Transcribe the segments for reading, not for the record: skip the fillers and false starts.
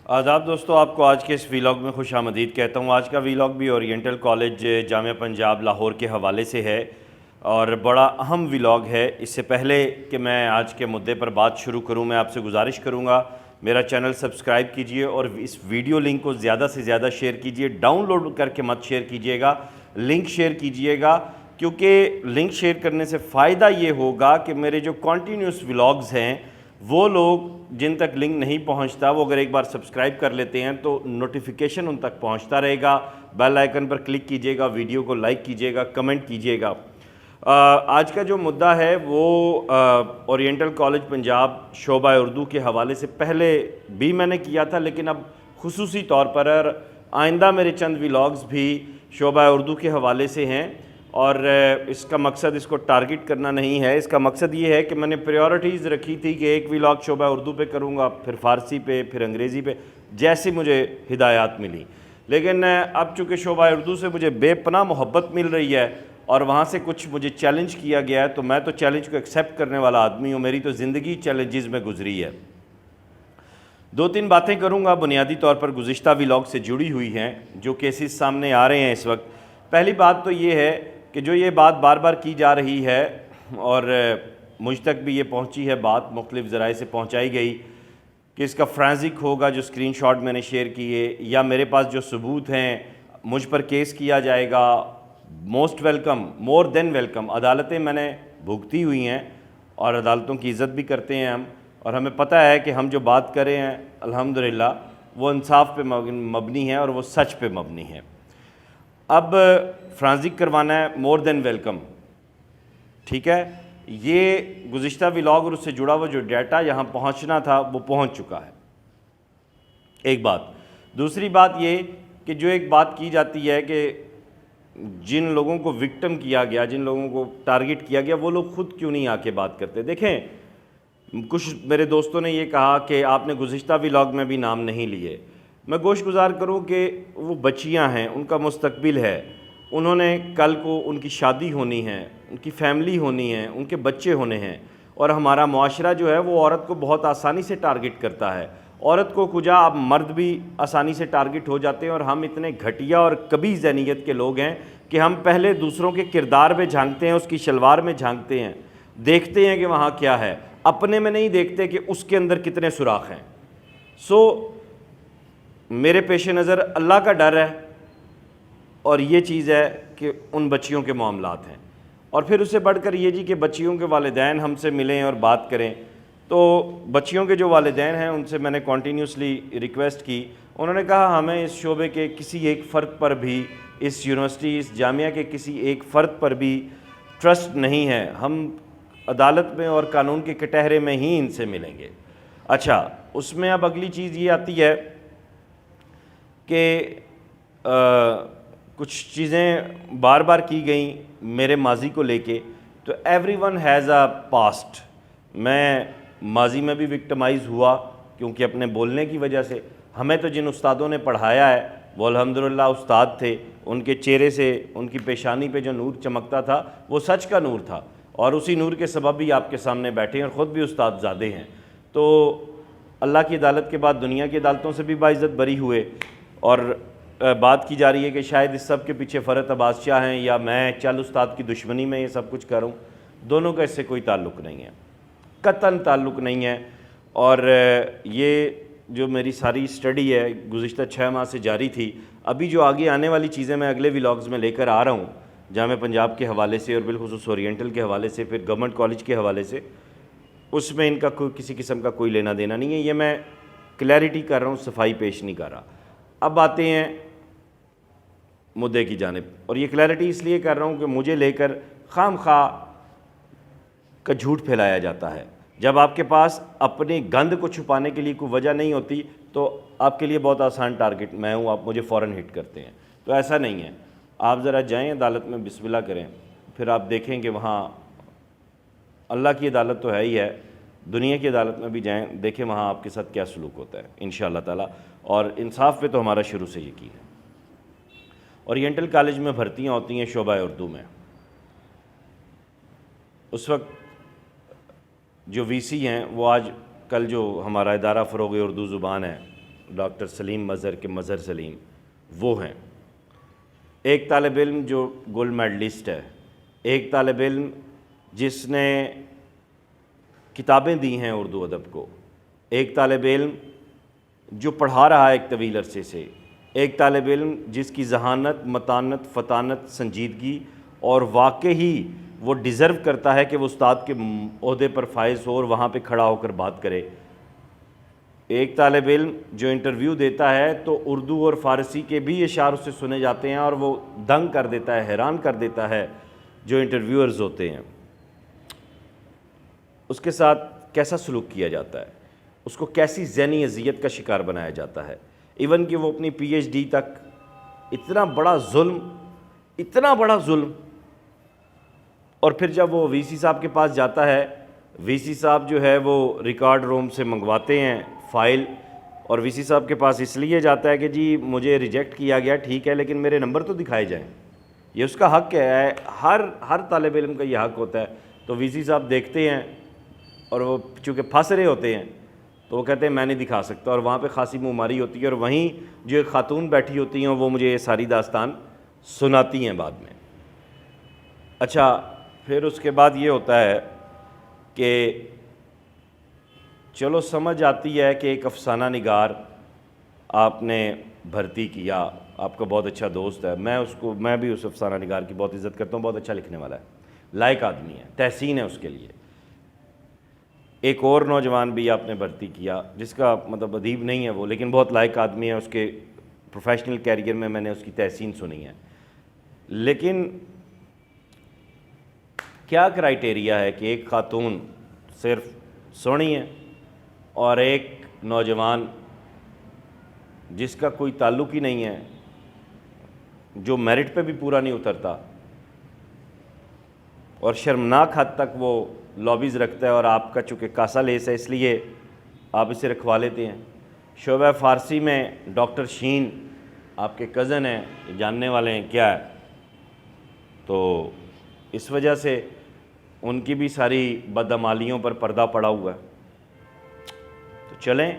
آداب دوستو، آپ کو آج کے اس ویلاگ میں خوش آمدید کہتا ہوں۔ آج کا ویلاگ بھی اورینٹل کالج جامعہ پنجاب لاہور کے حوالے سے ہے اور بڑا اہم ویلاگ ہے۔ اس سے پہلے کہ میں آج کے مدعے پر بات شروع کروں، میں آپ سے گزارش کروں گا میرا چینل سبسکرائب کیجئے اور اس ویڈیو لنک کو زیادہ سے زیادہ شیئر کیجئے۔ ڈاؤن لوڈ کر کے مت شیئر کیجئے گا، لنک شیئر کیجئے گا، کیونکہ لنک شیئر کرنے سے فائدہ یہ ہوگا کہ میرے جو کنٹینیوس ویلاگز ہیں وہ لوگ جن تک لنک نہیں پہنچتا، وہ اگر ایک بار سبسکرائب کر لیتے ہیں تو نوٹیفیکیشن ان تک پہنچتا رہے گا۔ بیل آئیکن پر کلک کیجئے گا، ویڈیو کو لائک کیجئے گا، کمنٹ کیجئے گا۔ آج کا جو مدعا ہے وہ اورینٹل کالج پنجاب شعبہ اردو کے حوالے سے پہلے بھی میں نے کیا تھا، لیکن اب خصوصی طور پر آئندہ میرے چند ویلاگز بھی شعبہ اردو کے حوالے سے ہیں، اور اس کا مقصد اس کو ٹارگٹ کرنا نہیں ہے۔ اس کا مقصد یہ ہے کہ میں نے پریورٹیز رکھی تھی کہ ایک ویلاگ شعبہ اردو پہ کروں گا، پھر فارسی پہ، پھر انگریزی پہ، جیسی مجھے ہدایات ملی۔ لیکن اب چونکہ شعبہ اردو سے مجھے بے پناہ محبت مل رہی ہے اور وہاں سے کچھ مجھے چیلنج کیا گیا ہے، تو میں تو چیلنج کو ایکسیپٹ کرنے والا آدمی ہوں۔ میری تو زندگی چیلنجز میں گزری ہے۔ دو تین باتیں کروں گا بنیادی طور پر گزشتہ ویلاگ سے جڑی ہوئی ہیں، جو کیسز سامنے آ رہے ہیں اس وقت۔ پہلی بات تو یہ ہے کہ جو یہ بات بار بار کی جا رہی ہے اور مجھ تک بھی یہ پہنچی ہے، بات مختلف ذرائع سے پہنچائی گئی کہ اس کا فرانزک ہوگا، جو اسکرین شاٹ میں نے شیئر کیے یا میرے پاس جو ثبوت ہیں مجھ پر کیس کیا جائے گا۔ موسٹ ویلکم، مور دین ویلکم۔ عدالتیں میں نے بھگتی ہوئی ہیں اور عدالتوں کی عزت بھی کرتے ہیں ہم، اور ہمیں پتہ ہے کہ ہم جو بات کریں ہیں الحمدللہ وہ انصاف پہ مبنی ہے اور وہ سچ پہ مبنی ہے۔ اب فرانزک کروانا ہے، مور دین ویلکم، ٹھیک ہے۔ یہ گزشتہ ویلاگ اور اس سے جڑا ہوا جو ڈیٹا یہاں پہنچنا تھا وہ پہنچ چکا ہے، ایک بات۔ دوسری بات یہ کہ جو ایک بات کی جاتی ہے کہ جن لوگوں کو وکٹم کیا گیا، جن لوگوں کو ٹارگٹ کیا گیا، وہ لوگ خود کیوں نہیں آ کے بات کرتے۔ دیکھیں، کچھ میرے دوستوں نے یہ کہا کہ آپ نے گزشتہ ویلاگ میں بھی نام نہیں لیے۔ میں گوش گزار کروں کہ وہ بچیاں ہیں، ان کا مستقبل ہے، انہوں نے کل کو ان کی شادی ہونی ہے، ان کی فیملی ہونی ہے، ان کے بچے ہونے ہیں، اور ہمارا معاشرہ جو ہے وہ عورت کو بہت آسانی سے ٹارگٹ کرتا ہے۔ عورت کو کجا، اب مرد بھی آسانی سے ٹارگٹ ہو جاتے ہیں، اور ہم اتنے گھٹیا اور کبھی ذہنیت کے لوگ ہیں کہ ہم پہلے دوسروں کے کردار میں جھانکتے ہیں، اس کی شلوار میں جھانکتے ہیں، دیکھتے ہیں کہ وہاں کیا ہے، اپنے میں نہیں دیکھتے کہ اس کے اندر کتنے سوراخ ہیں۔ میرے پیش نظر اللہ کا ڈر ہے، اور یہ چیز ہے کہ ان بچیوں کے معاملات ہیں، اور پھر اس سے بڑھ کر یہ جی کہ بچیوں کے والدین ہم سے ملیں اور بات کریں۔ تو بچیوں کے جو والدین ہیں ان سے میں نے کنٹینیوسلی ریکویسٹ کی، انہوں نے کہا ہمیں اس شعبے کے کسی ایک فرد پر بھی، اس یونیورسٹی، اس جامعہ کے کسی ایک فرد پر بھی ٹرسٹ نہیں ہے، ہم عدالت میں اور قانون کے کٹہرے میں ہی ان سے ملیں گے۔ اچھا، اس میں اب اگلی چیز یہ آتی ہے کہ کچھ چیزیں بار بار کی گئیں میرے ماضی کو لے کے، تو every one has a past. میں ماضی میں بھی وکٹمائز ہوا، کیونکہ اپنے بولنے کی وجہ سے ہمیں تو جن استادوں نے پڑھایا ہے وہ الحمدللہ استاد تھے، ان کے چہرے سے، ان کی پیشانی پہ جو نور چمکتا تھا وہ سچ کا نور تھا، اور اسی نور کے سبب ہی آپ کے سامنے بیٹھے ہیں، اور خود بھی استاد زادے ہیں۔ تو اللہ کی عدالت کے بعد دنیا کی عدالتوں سے بھی باعزت بری ہوئے، اور بات کی جا رہی ہے کہ شاید اس سب کے پیچھے فرحت عباس شاہ ہیں، یا میں چل استاد کی دشمنی میں یہ سب کچھ کروں۔ دونوں کا اس سے کوئی تعلق نہیں ہے، قطعاً تعلق نہیں ہے۔ اور یہ جو میری ساری سٹڈی ہے گزشتہ 6 ماہ سے جاری تھی، ابھی جو آگے آنے والی چیزیں میں اگلے ویلاگز میں لے کر آ رہا ہوں جامعہ پنجاب کے حوالے سے، اور بالخصوص اورینٹل کے حوالے سے، پھر گورنمنٹ کالج کے حوالے سے، اس میں ان کا کوئی کسی قسم کا کوئی لینا دینا نہیں ہے۔ یہ میں کلیئرٹی کر رہا ہوں، صفائی پیش نہیں کر رہا۔ اب آتے ہیں مدعے کی جانب، اور یہ کلیئرٹی اس لیے کر رہا ہوں کہ مجھے لے کر خام خواہ کا جھوٹ پھیلایا جاتا ہے۔ جب آپ کے پاس اپنی گند کو چھپانے کے لیے کوئی وجہ نہیں ہوتی تو آپ کے لیے بہت آسان ٹارگٹ میں ہوں، آپ مجھے فوراً ہٹ کرتے ہیں۔ تو ایسا نہیں ہے، آپ ذرا جائیں عدالت میں، بسم اللہ کریں، پھر آپ دیکھیں کہ وہاں اللہ کی عدالت تو ہے ہی ہے، دنیا کی عدالت میں بھی جائیں، دیکھیں وہاں آپ کے ساتھ کیا سلوک ہوتا ہے انشاءاللہ تعالی۔ اور انصاف پہ تو ہمارا شروع سے یقین ہے۔ اورینٹل کالج میں بھرتیاں ہوتی ہیں شعبہ اردو میں، اس وقت جو وی سی ہیں وہ آج کل جو ہمارا ادارہ فروغ اردو زبان ہے ڈاکٹر سلیم مظہر کے مظہر سلیم، وہ ہیں۔ ایک طالب علم جو گولڈ میڈلسٹ ہے، ایک طالب علم جس نے کتابیں دی ہیں اردو ادب کو، ایک طالب علم جو پڑھا رہا ہے ایک طویل عرصے سے، ایک طالب علم جس کی ذہانت، متانت، فطانت، سنجیدگی، اور واقعی وہ ڈیزرو کرتا ہے کہ وہ استاد کے عہدے پر فائز ہو اور وہاں پہ کھڑا ہو کر بات کرے۔ ایک طالب علم جو انٹرویو دیتا ہے تو اردو اور فارسی کے بھی اشعار اس سے سنے جاتے ہیں اور وہ دنگ کر دیتا ہے، حیران کر دیتا ہے جو انٹرویورز ہوتے ہیں۔ اس کے ساتھ کیسا سلوک کیا جاتا ہے، اس کو کیسی ذہنی اذیت کا شکار بنایا جاتا ہے، ایون کہ وہ اپنی پی ایچ ڈی تک اتنا بڑا ظلم، اور پھر جب وہ وی سی صاحب کے پاس جاتا ہے، وی سی صاحب جو ہے وہ ریکارڈ روم سے منگواتے ہیں فائل، اور وی سی صاحب کے پاس اس لیے جاتا ہے کہ جی مجھے ریجیکٹ کیا گیا، ٹھیک ہے لیکن میرے نمبر تو دکھائے جائیں، یہ اس کا حق ہے، ہر طالب علم کا یہ حق ہوتا ہے۔ تو وی سی صاحب دیکھتے ہیں اور وہ چونکہ پھنس رہے ہوتے ہیں تو وہ کہتے ہیں میں نہیں دکھا سکتا، اور وہاں پہ خاصی منہ ماری ہوتی ہے، اور وہیں جو ایک خاتون بیٹھی ہوتی ہیں وہ مجھے یہ ساری داستان سناتی ہیں بعد میں۔ اچھا، پھر اس کے بعد یہ ہوتا ہے کہ چلو سمجھ آتی ہے کہ ایک افسانہ نگار آپ نے بھرتی کیا، آپ کا بہت اچھا دوست ہے، میں بھی اس افسانہ نگار کی بہت عزت کرتا ہوں، بہت اچھا لکھنے والا ہے، لائق آدمی ہے، تحسین ہے اس کے لیے۔ ایک اور نوجوان بھی آپ نے بھرتی کیا جس کا مطلب ادیب نہیں ہے وہ، لیکن بہت لائق آدمی ہے، اس کے پروفیشنل کیریئر میں نے اس کی تحسین سنی ہے۔ لیکن کیا کرائٹیریا ہے کہ ایک خاتون صرف سونی ہے اور ایک نوجوان جس کا کوئی تعلق ہی نہیں ہے، جو میرٹ پہ بھی پورا نہیں اترتا اور شرمناک حد تک وہ لابیز رکھتا ہے، اور آپ کا چونکہ کاسا لیس ہے اس لیے آپ اسے رکھوا لیتے ہیں۔ شعبہ فارسی میں ڈاکٹر شین آپ کے کزن ہیں، جاننے والے ہیں کیا ہے، تو اس وجہ سے ان کی بھی ساری بدعمالیوں پر پردہ پڑا ہوا ہے۔ تو چلیں،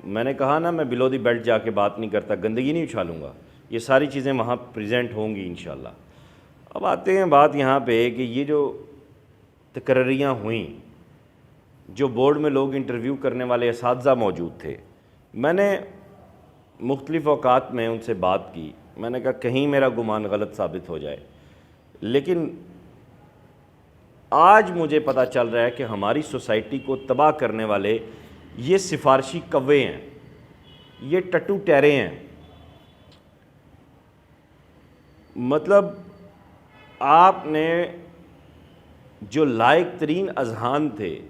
میں نے کہا نا میں بلو دی بیلٹ جا کے بات نہیں کرتا، گندگی نہیں اچھالوں گا، یہ ساری چیزیں وہاں پریزنٹ ہوں گی انشاءاللہ۔ اب آتے ہیں بات یہاں پہ کہ یہ جو تقرریاں ہوئیں، جو بورڈ میں لوگ انٹرویو کرنے والے اساتذہ موجود تھے، میں نے مختلف اوقات میں ان سے بات کی، میں نے کہا کہیں میرا گمان غلط ثابت ہو جائے، لیکن آج مجھے پتہ چل رہا ہے کہ ہماری سوسائٹی کو تباہ کرنے والے یہ سفارشی کوے ہیں، یہ ٹٹو ٹیرے ہیں۔ مطلب آپ نے جو لائق ترین اذہان تھے،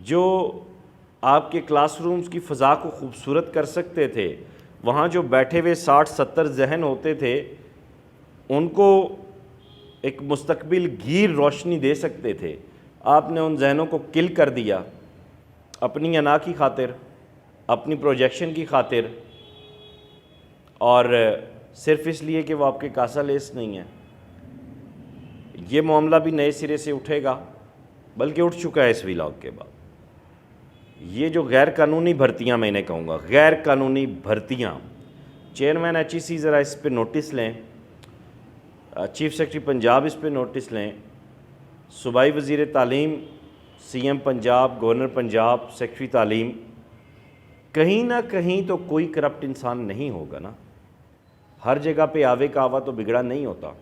جو آپ کے کلاس رومز کی فضا کو خوبصورت کر سکتے تھے، وہاں جو بیٹھے ہوئے 60-70 ذہن ہوتے تھے، ان کو ایک مستقبل گیر روشنی دے سکتے تھے، آپ نے ان ذہنوں کو کل کر دیا اپنی انا کی خاطر، اپنی پروجیکشن کی خاطر، اور صرف اس لیے کہ وہ آپ کے کاسا لیس نہیں ہیں۔ یہ معاملہ بھی نئے سرے سے اٹھے گا، بلکہ اٹھ چکا ہے اس ویلاگ کے بعد۔ یہ جو غیر قانونی بھرتیاں، میں انہیں کہوں گا غیر قانونی بھرتیاں، چیئرمین ایچ ای سی ذرا اس پہ نوٹس لیں، چیف سیکرٹری پنجاب اس پہ نوٹس لیں، صوبائی وزیر تعلیم، C M Punjab, governor Punjab, secretary تعلیم، کہیں نہ کہیں تو کوئی کرپٹ انسان نہیں ہوگا نا، ہر جگہ پہ آوے کا آوا تو بگڑا نہیں ہوتا۔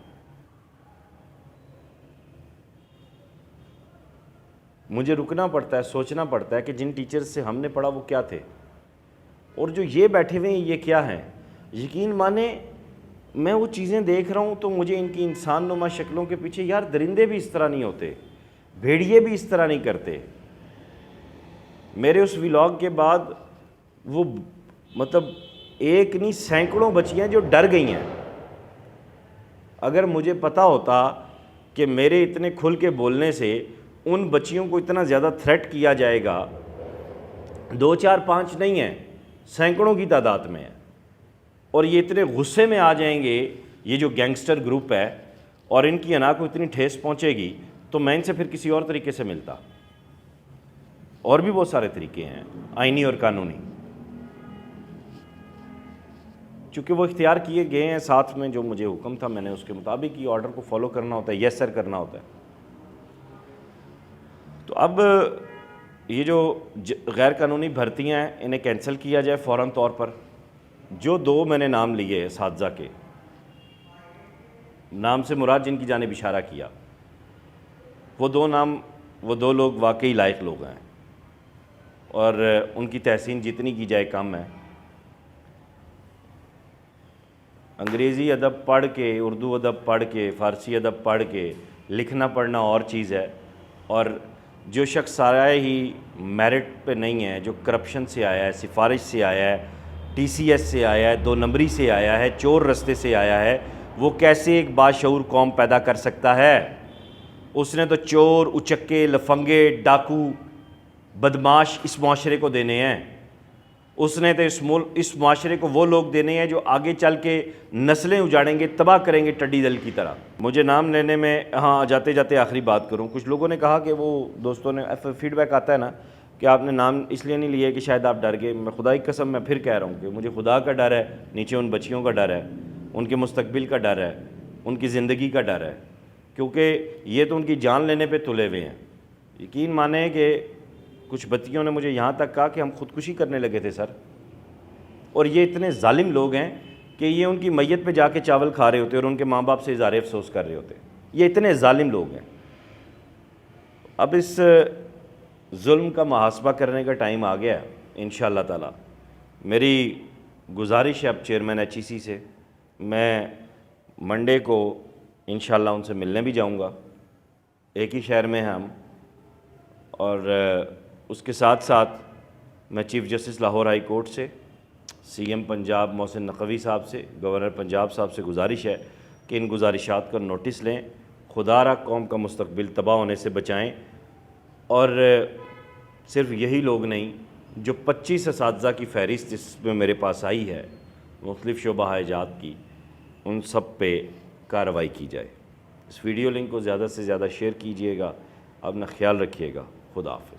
مجھے رکنا پڑتا ہے، سوچنا پڑتا ہے کہ جن ٹیچرز سے ہم نے پڑھا وہ کیا تھے، اور جو یہ بیٹھے ہوئے ہیں یہ کیا ہیں۔ یقین مانیں میں وہ چیزیں دیکھ رہا ہوں تو مجھے ان کی انسان نما شکلوں کے پیچھے، یار درندے بھی اس طرح نہیں ہوتے، بھیڑیے بھی اس طرح نہیں کرتے۔ میرے اس ویلاگ کے بعد وہ مطلب ایک نہیں سینکڑوں بچیاں جو ڈر گئی ہیں۔ اگر مجھے پتہ ہوتا کہ میرے اتنے کھل کے بولنے سے ان بچیوں کو اتنا زیادہ تھریٹ کیا جائے گا، 2 4 5 نہیں ہیں، سینکڑوں کی تعداد میں ہے، اور یہ اتنے غصے میں آ جائیں گے، یہ جو گینگسٹر گروپ ہے، اور ان کی انا کو اتنی ٹھیس پہنچے گی، تو میں ان سے پھر کسی اور طریقے سے ملتا۔ اور بھی بہت سارے طریقے ہیں آئینی اور قانونی۔ چونکہ وہ اختیار کیے گئے ہیں، ساتھ میں جو مجھے حکم تھا میں نے اس کے مطابق یہ آرڈر کو فالو کرنا ہوتا ہے، یس سر کرنا ہوتا ہے۔ تو اب یہ جو غیر قانونی بھرتیاں ہیں انہیں کینسل کیا جائے فوراً طور پر۔ جو 2 میں نے نام لیے اساتذہ کے، نام سے مراد جن کی جانب اشارہ کیا، وہ 2 نام، وہ 2 لوگ واقعی لائق لوگ ہیں اور ان کی تحسین جتنی کی جائے کم ہے۔ انگریزی ادب پڑھ کے، اردو ادب پڑھ کے، فارسی ادب پڑھ کے لکھنا پڑھنا اور چیز ہے، اور جو شخص آیا ہی میرٹ پہ نہیں ہے، جو کرپشن سے آیا ہے، سفارش سے آیا ہے، ٹی سی ایس سے آیا ہے، 2 نمبری سے آیا ہے، چور رستے سے آیا ہے، وہ کیسے ایک باشعور قوم پیدا کر سکتا ہے؟ اس نے تو چور، اچکے، لفنگے، ڈاکو، بدماش اس معاشرے کو دینے ہیں۔ اس نے تو اس معاشرے کو وہ لوگ دینے ہیں جو آگے چل کے نسلیں اجاڑیں گے، تباہ کریں گے ٹڈی دل کی طرح۔ مجھے نام لینے میں، ہاں جاتے جاتے آخری بات کروں، کچھ لوگوں نے کہا کہ وہ دوستوں نے فیڈ بیک آتا ہے نا کہ آپ نے نام اس لیے نہیں لیا کہ شاید آپ ڈر گئے۔ میں خدا کی قسم میں پھر کہہ رہا ہوں کہ مجھے خدا کا ڈر ہے، نیچے ان بچیوں کا ڈر ہے، ان کے مستقبل کا ڈر ہے، ان کی زندگی کا ڈر ہے، کیونکہ یہ تو ان کی جان لینے پہ تلے ہوئے ہیں۔ یقین مانیں کہ کچھ بچیوں نے مجھے یہاں تک کہا کہ ہم خودکشی کرنے لگے تھے سر، اور یہ اتنے ظالم لوگ ہیں کہ یہ ان کی میت پہ جا کے چاول کھا رہے ہوتے اور ان کے ماں باپ سے اظہار افسوس کر رہے ہوتے۔ یہ اتنے ظالم لوگ ہیں۔ اب اس ظلم کا محاسبہ کرنے کا ٹائم آ گیا ہے انشاءاللہ تعالی۔ میری گزارش ہے اب چیئرمین ایچ ای سی سے، میں منڈے کو انشاءاللہ ان سے ملنے بھی جاؤں گا، ایک ہی شہر میں ہیں ہم، اور اس کے ساتھ ساتھ میں chief justice Lahore high court سے، سی ایم پنجاب محسن نقوی صاحب سے، گورنر پنجاب صاحب سے گزارش ہے کہ ان گزارشات کا نوٹس لیں، خدا را قوم کا مستقبل تباہ ہونے سے بچائیں۔ اور صرف یہی لوگ نہیں، جو 25 اساتذہ کی فہرست جس میں میرے پاس آئی ہے مختلف شعبہ جات کی، ان سب پہ کارروائی کی جائے۔ اس ویڈیو لنک کو زیادہ سے زیادہ شیئر کیجئے گا، اپنا خیال رکھیے گا، خدا حافظ۔